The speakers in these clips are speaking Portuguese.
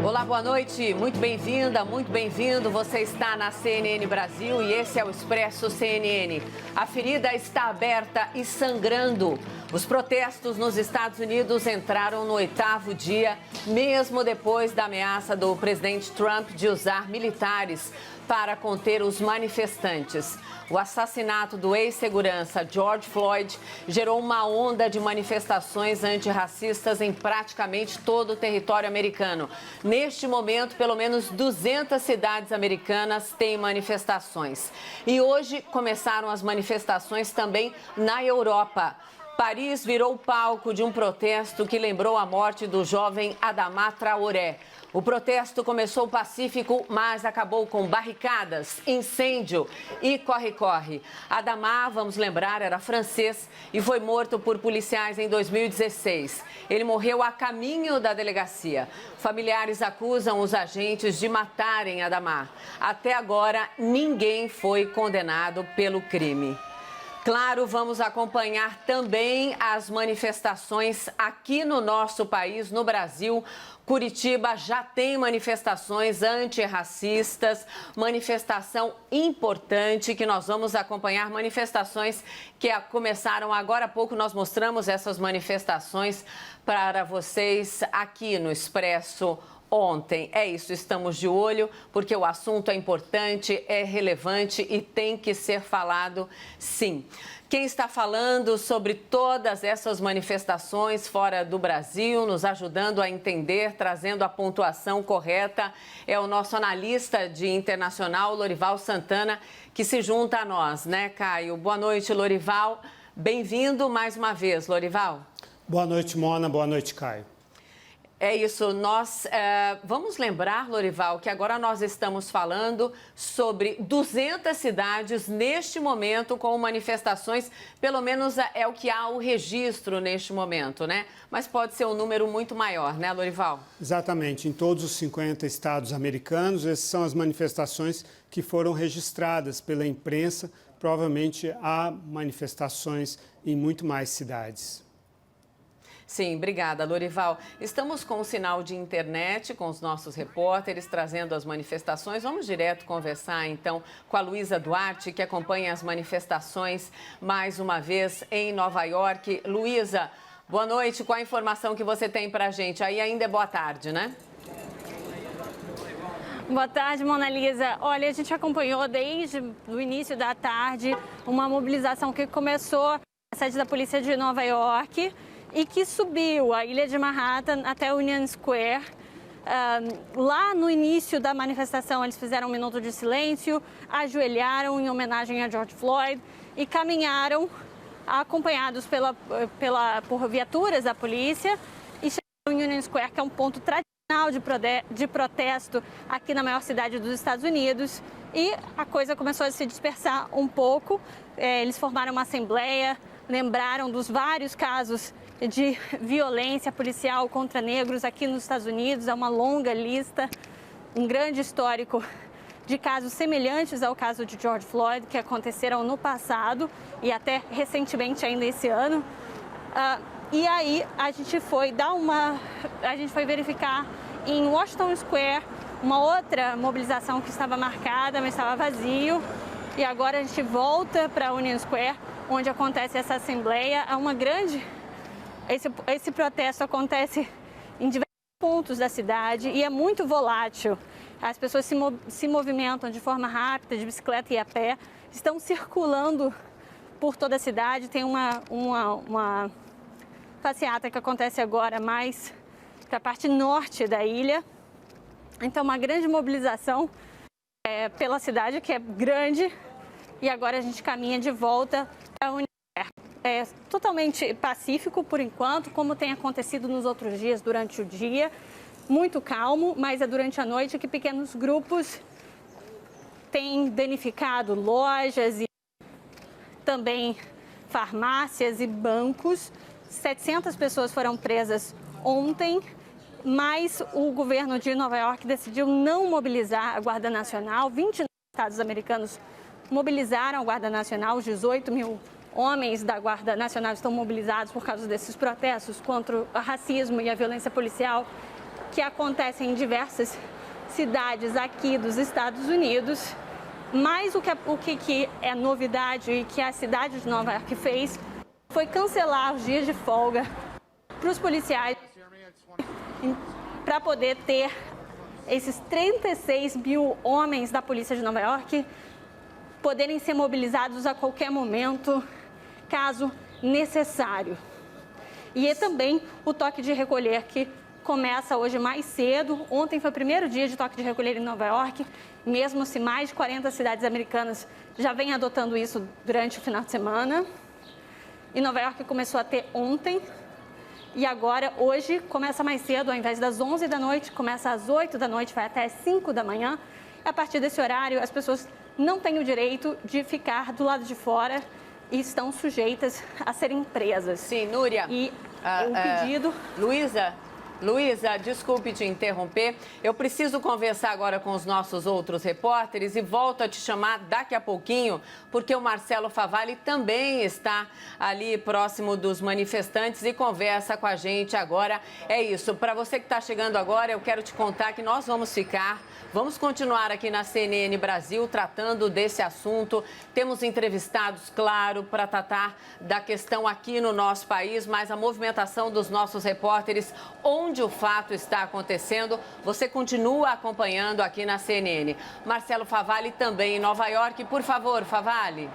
Olá, boa noite. Muito bem-vinda, muito bem-vindo. Você está na CNN Brasil e esse é o Expresso CNN. A ferida está aberta e sangrando. Os protestos nos Estados Unidos entraram no 8º dia, mesmo depois da ameaça do presidente Trump de usar militares para conter os manifestantes. O assassinato do ex-segurança George Floyd gerou uma onda de manifestações antirracistas em praticamente todo o território americano. Neste momento, pelo menos 200 cidades americanas têm manifestações. E hoje começaram as manifestações também na Europa. Paris virou palco de um protesto que lembrou a morte do jovem Adama Traoré. O protesto começou pacífico, mas acabou com barricadas, incêndio e corre-corre. Adama, vamos lembrar, era francês e foi morto por policiais em 2016. Ele morreu a caminho da delegacia. Familiares acusam os agentes de matarem Adama. Até agora, ninguém foi condenado pelo crime. Claro, vamos acompanhar também as manifestações aqui no nosso país, no Brasil. Curitiba já tem manifestações antirracistas, manifestação importante que nós vamos acompanhar, manifestações que começaram agora há pouco. Nós mostramos essas manifestações para vocês aqui no Expresso ontem. É isso, estamos de olho, porque o assunto é importante, é relevante e tem que ser falado, sim. Quem está falando sobre todas essas manifestações fora do Brasil, nos ajudando a entender, trazendo a pontuação correta, é o nosso analista de internacional, Lorival Santana, que se junta a nós, né, Caio? Boa noite, Lorival. Bem-vindo mais uma vez, Lorival. Boa noite, Mona. Boa noite, Caio. É isso, nós vamos lembrar, Lorival, que agora nós estamos falando sobre 200 cidades neste momento com manifestações, pelo menos é o que há o registro neste momento, né? Mas pode ser um número muito maior, né, Lorival? Exatamente, em todos os 50 estados americanos, essas são as manifestações que foram registradas pela imprensa. Provavelmente há manifestações em muito mais cidades. Sim, obrigada, Lorival. Estamos com um sinal de internet com os nossos repórteres trazendo as manifestações. Vamos direto conversar, então, com a Luísa Duarte, que acompanha as manifestações mais uma vez em Nova York. Luísa, boa noite. Qual a informação que você tem para a gente? Aí ainda é boa tarde, né? Boa tarde, Mona Lisa. Olha, a gente acompanhou desde o início da tarde uma mobilização que começou na sede da polícia de Nova York e que subiu a ilha de Manhattan até Union Square. Lá no início da manifestação, eles fizeram um minuto de silêncio, ajoelharam em homenagem a George Floyd e caminharam acompanhados por viaturas da polícia e chegaram em Union Square, que é um ponto tradicional de protesto aqui na maior cidade dos Estados Unidos. E a coisa começou a se dispersar um pouco. Eles formaram uma assembleia, lembraram dos vários casos de violência policial contra negros aqui nos Estados Unidos. É uma longa lista, um grande histórico de casos semelhantes ao caso de George Floyd, que aconteceram no passado e até recentemente ainda esse ano. E aí a gente foi verificar em Washington Square uma outra mobilização que estava marcada, mas estava vazio. E agora a gente volta para Union Square, onde acontece essa assembleia. Esse protesto acontece em diversos pontos da cidade e é muito volátil. As pessoas se movimentam de forma rápida, de bicicleta e a pé, estão circulando por toda a cidade. Tem uma passeata que acontece agora mais para a parte norte da ilha. Então, uma grande mobilização pela cidade, que é grande, e agora a gente caminha de volta para a União. É totalmente pacífico por enquanto, como tem acontecido nos outros dias durante o dia. Muito calmo, mas é durante a noite que pequenos grupos têm danificado lojas e também farmácias e bancos. 700 pessoas foram presas ontem, mas o governo de Nova York decidiu não mobilizar a Guarda Nacional. 29 estados americanos mobilizaram a Guarda Nacional, os 18 mil homens da Guarda Nacional estão mobilizados por causa desses protestos contra o racismo e a violência policial que acontecem em diversas cidades aqui dos Estados Unidos. Mas o que é novidade e que a cidade de Nova York fez foi cancelar os dias de folga para os policiais para poder ter esses 36 mil homens da Polícia de Nova York poderem ser mobilizados a qualquer momento, caso necessário. E também o toque de recolher, que começa hoje mais cedo. Ontem foi o primeiro dia de toque de recolher em Nova York, mesmo se mais de 40 cidades americanas já vêm adotando isso durante o final de semana. E Nova York começou a ter ontem. E agora, hoje, começa mais cedo, ao invés das 11 da noite, começa às 8 da noite, vai até às 5 da manhã. A partir desse horário, as pessoas não têm o direito de ficar do lado de fora e estão sujeitas a serem presas. Sim, Núria. E o pedido... Luísa, desculpe te interromper. Eu preciso conversar agora com os nossos outros repórteres e volto a te chamar daqui a pouquinho, porque o Marcelo Favalli também está ali próximo dos manifestantes e conversa com a gente agora. É isso. Para você que está chegando agora, eu quero te contar que nós vamos continuar aqui na CNN Brasil tratando desse assunto. Temos entrevistados, claro, para tratar da questão aqui no nosso país, mas a movimentação dos nossos repórteres, onde o fato está acontecendo, você continua acompanhando aqui na CNN. Marcelo Favalli também em Nova York. Por favor, Favalli.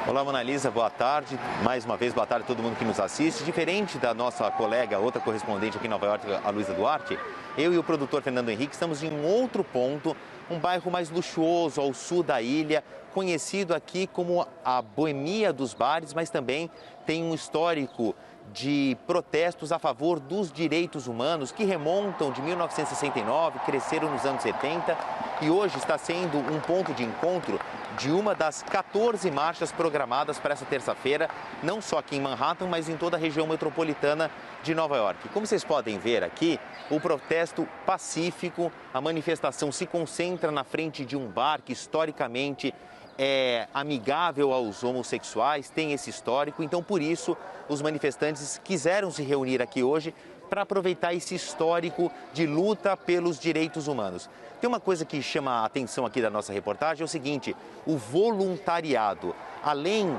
Olá, Mona Lisa, boa tarde. Mais uma vez, boa tarde a todo mundo que nos assiste. Diferente da nossa colega, outra correspondente aqui em Nova York, a Luísa Duarte, eu e o produtor Fernando Henrique estamos em um outro ponto, um bairro mais luxuoso ao sul da ilha, conhecido aqui como a boemia dos bares, mas também tem um histórico de protestos a favor dos direitos humanos que remontam de 1969, cresceram nos anos 70 e hoje está sendo um ponto de encontro de uma das 14 marchas programadas para essa terça-feira, não só aqui em Manhattan, mas em toda a região metropolitana de Nova York. Como vocês podem ver aqui, o protesto pacífico, a manifestação se concentra na frente de um bar que historicamente é amigável aos homossexuais, tem esse histórico, então por isso os manifestantes quiseram se reunir aqui hoje para aproveitar esse histórico de luta pelos direitos humanos. Tem uma coisa que chama a atenção aqui da nossa reportagem, é o seguinte, o voluntariado. Além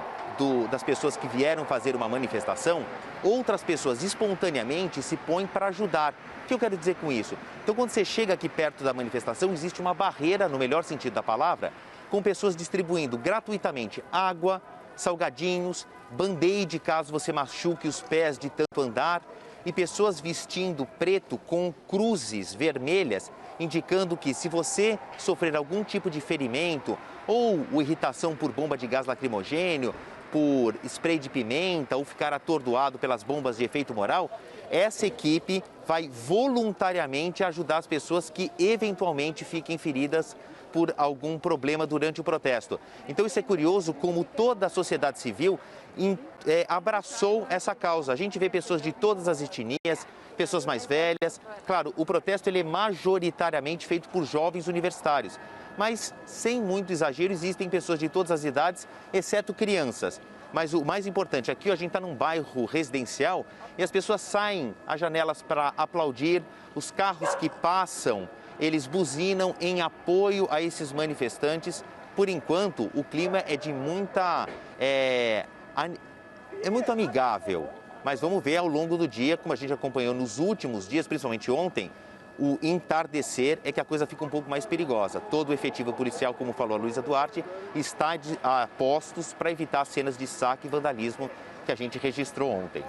das pessoas que vieram fazer uma manifestação, outras pessoas espontaneamente se põem para ajudar. O que eu quero dizer com isso? Então, quando você chega aqui perto da manifestação, existe uma barreira, no melhor sentido da palavra, com pessoas distribuindo gratuitamente água, salgadinhos, band-aid caso você machuque os pés de tanto andar, e pessoas vestindo preto com cruzes vermelhas, indicando que se você sofrer algum tipo de ferimento ou irritação por bomba de gás lacrimogêneo, por spray de pimenta ou ficar atordoado pelas bombas de efeito moral, essa equipe vai voluntariamente ajudar as pessoas que eventualmente fiquem feridas por algum problema durante o protesto. Então isso é curioso como toda a sociedade civil abraçou essa causa. A gente vê pessoas de todas as etnias, pessoas mais velhas. Claro, o protesto ele é majoritariamente feito por jovens universitários, mas sem muito exagero existem pessoas de todas as idades, exceto crianças. Mas o mais importante, aqui a gente está num bairro residencial e as pessoas saem às janelas para aplaudir, os carros que passam, eles buzinam em apoio a esses manifestantes. Por enquanto, o clima é de muito amigável, mas vamos ver ao longo do dia, como a gente acompanhou nos últimos dias, principalmente ontem, o entardecer é que a coisa fica um pouco mais perigosa. Todo o efetivo policial, como falou a Luísa Duarte, está a postos para evitar cenas de saque e vandalismo que a gente registrou ontem.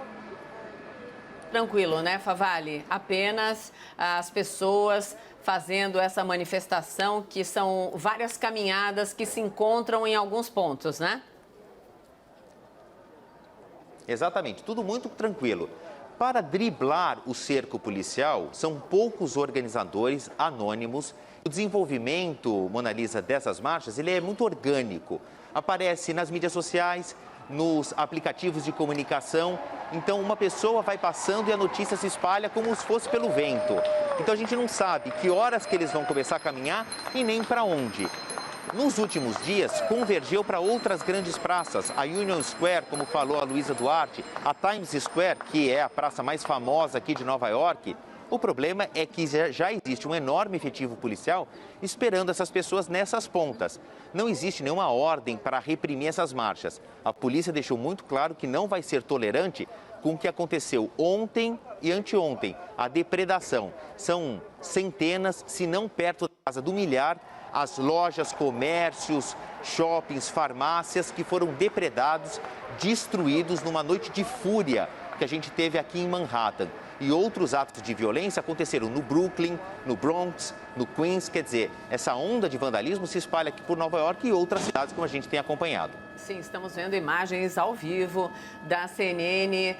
Tranquilo, né, Favalli? Apenas as pessoas fazendo essa manifestação, que são várias caminhadas que se encontram em alguns pontos, né? Exatamente, tudo muito tranquilo. Para driblar o cerco policial, são poucos organizadores anônimos. O desenvolvimento, Mona Lisa, dessas marchas, ele é muito orgânico. Aparece nas mídias sociais, nos aplicativos de comunicação. Então, uma pessoa vai passando e a notícia se espalha como se fosse pelo vento. Então, a gente não sabe que horas que eles vão começar a caminhar e nem para onde. nos últimos dias, convergeu para outras grandes praças. A Union Square, como falou a Luísa Duarte, a Times Square, que é a praça mais famosa aqui de Nova York. O problema é que já existe um enorme efetivo policial esperando essas pessoas nessas pontas. Não existe nenhuma ordem para reprimir essas marchas. A polícia deixou muito claro que não vai ser tolerante com o que aconteceu ontem e anteontem, a depredação. São centenas, se não perto da casa do milhar, as lojas, comércios, shoppings, farmácias que foram depredados, destruídos numa noite de fúria que a gente teve aqui em Manhattan. E outros atos de violência aconteceram no Brooklyn, no Bronx, no Queens. Quer dizer, essa onda de vandalismo se espalha aqui por Nova York e outras cidades, como a gente tem acompanhado. Sim, estamos vendo imagens ao vivo da CNN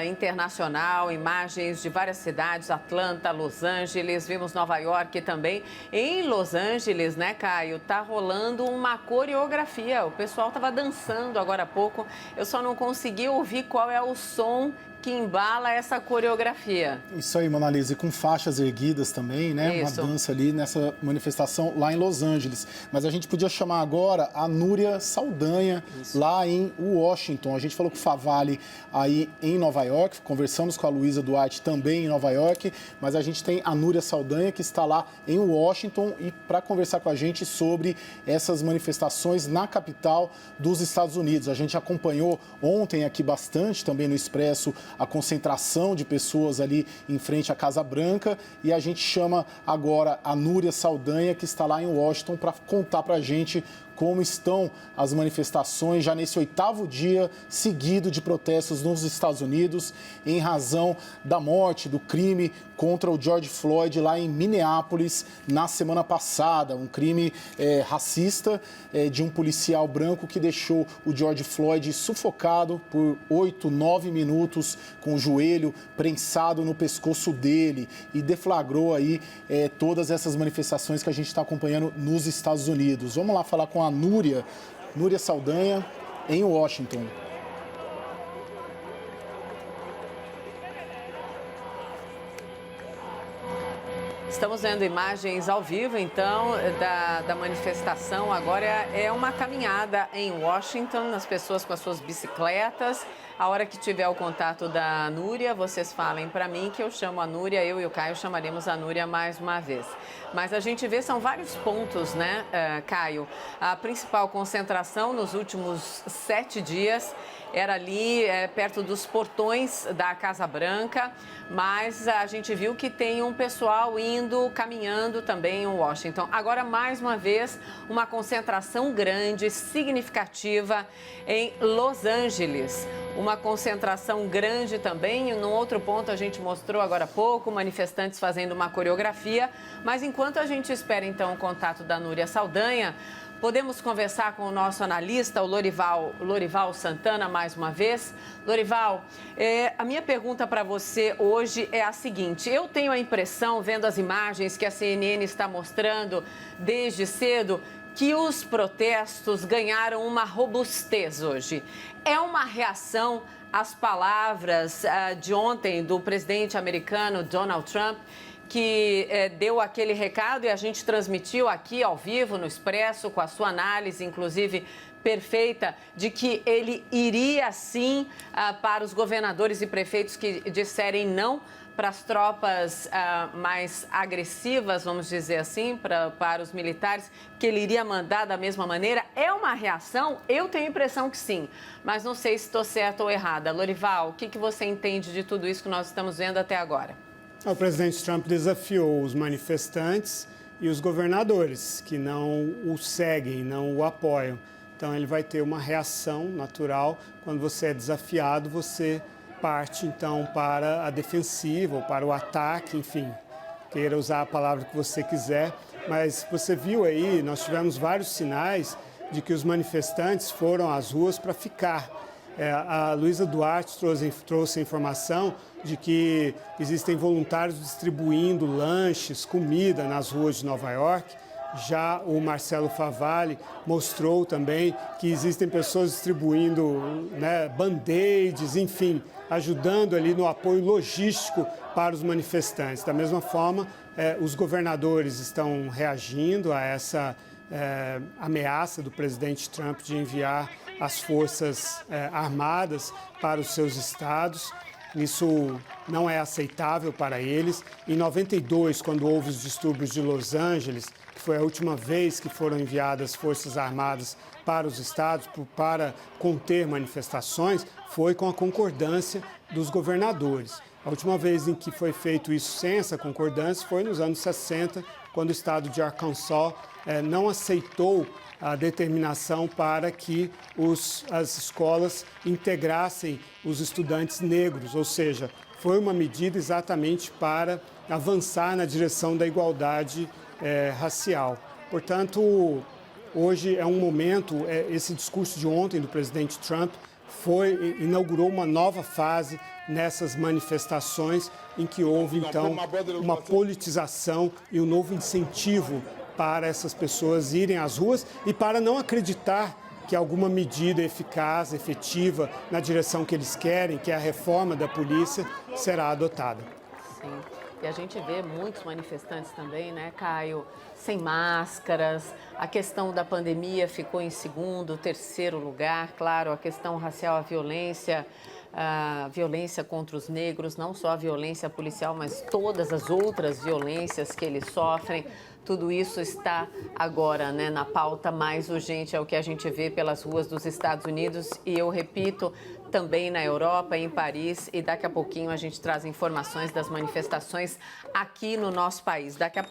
Internacional, imagens de várias cidades, Atlanta, Los Angeles, vimos Nova York também. Em Los Angeles, né, Caio, tá rolando uma coreografia, o pessoal estava dançando agora há pouco, eu só não consegui ouvir qual é o som que embala essa coreografia. Isso aí, Mona Lisa, e com faixas erguidas também, né? Isso. Uma dança ali nessa manifestação lá em Los Angeles. Mas a gente podia chamar agora a Núria Saldanha, lá em Washington. A gente falou com o Favale aí em Nova York, conversamos com a Luísa Duarte também em Nova York, mas a gente tem a Núria Saldanha que está lá em Washington e para conversar com a gente sobre essas manifestações na capital dos Estados Unidos. A gente acompanhou ontem aqui bastante também no Expresso a concentração de pessoas ali em frente à Casa Branca e a gente chama agora a Núria Saldanha, que está lá em Washington, para contar para a gente como estão as manifestações já nesse 8º dia seguido de protestos nos Estados Unidos em razão da morte, do crime contra o George Floyd lá em Minneapolis na semana passada. Um crime racista de um policial branco que deixou o George Floyd sufocado por 8, 9 minutos com o joelho prensado no pescoço dele e deflagrou aí todas essas manifestações que a gente está acompanhando nos Estados Unidos. Vamos lá falar com a Núria Saldanha, em Washington. Estamos vendo imagens ao vivo, então, da manifestação. Agora é uma caminhada em Washington, as pessoas com as suas bicicletas. A hora que tiver o contato da Núria, vocês falem para mim que eu chamo a Núria, eu e o Caio chamaremos a Núria mais uma vez. Mas a gente vê, são vários pontos, né, Caio? A principal concentração nos últimos 7 dias era ali perto dos portões da Casa Branca, mas a gente viu que tem um pessoal indo, caminhando também em Washington. Agora, mais uma vez, uma concentração grande, significativa em Los Angeles. Uma concentração grande também. Num outro ponto, a gente mostrou agora há pouco, manifestantes fazendo uma coreografia. Mas enquanto a gente espera, então, o contato da Núria Saldanha, podemos conversar com o nosso analista, o Lorival Santana, mais uma vez. Lorival, a minha pergunta para você hoje é a seguinte. Eu tenho a impressão, vendo as imagens que a CNN está mostrando desde cedo, que os protestos ganharam uma robustez hoje. É uma reação às palavras de ontem do presidente americano Donald Trump, que deu aquele recado e a gente transmitiu aqui ao vivo no Expresso, com a sua análise, inclusive perfeita, de que ele iria sim para os governadores e prefeitos que disserem não para as tropas mais agressivas, vamos dizer assim, para os militares, que ele iria mandar da mesma maneira. É uma reação? Eu tenho a impressão que sim, mas não sei se estou certa ou errada. Lorival, o que você entende de tudo isso que nós estamos vendo até agora? O presidente Trump desafiou os manifestantes e os governadores, que não o seguem, não o apoiam. Então, ele vai ter uma reação natural. Quando você é desafiado, você parte, então, para a defensiva ou para o ataque, enfim, queira usar a palavra que você quiser. Mas você viu aí, nós tivemos vários sinais de que os manifestantes foram às ruas para ficar. A Luísa Duarte trouxe a informação de que existem voluntários distribuindo lanches, comida nas ruas de Nova York. Já o Marcelo Favale mostrou também que existem pessoas distribuindo band-aids, enfim, ajudando ali no apoio logístico para os manifestantes. Da mesma forma, os governadores estão reagindo a essa ameaça do presidente Trump de enviar as forças armadas para os seus estados. Isso não é aceitável para eles. Em 92, quando houve os distúrbios de Los Angeles, que foi a última vez que foram enviadas forças armadas para os estados para conter manifestações, foi com a concordância dos governadores. A última vez em que foi feito isso sem essa concordância foi nos anos 60, quando o estado de Arkansas não aceitou a determinação para que as escolas integrassem os estudantes negros, ou seja, foi uma medida exatamente para avançar na direção da igualdade racial. Portanto, hoje é um momento, esse discurso de ontem do presidente Trump inaugurou uma nova fase nessas manifestações em que houve, então, uma politização e um novo incentivo para essas pessoas irem às ruas e para não acreditar que alguma medida eficaz, efetiva, na direção que eles querem, que é a reforma da polícia, será adotada. Sim. E a gente vê muitos manifestantes também, né, Caio, sem máscaras. A questão da pandemia ficou em segundo, terceiro lugar. Claro, a questão racial, a violência contra os negros, não só a violência policial, mas todas as outras violências que eles sofrem. Tudo isso está agora, né, na pauta mais urgente, é o que a gente vê pelas ruas dos Estados Unidos e, eu repito, também na Europa, em Paris, e daqui a pouquinho a gente traz informações das manifestações aqui no nosso país. Daqui a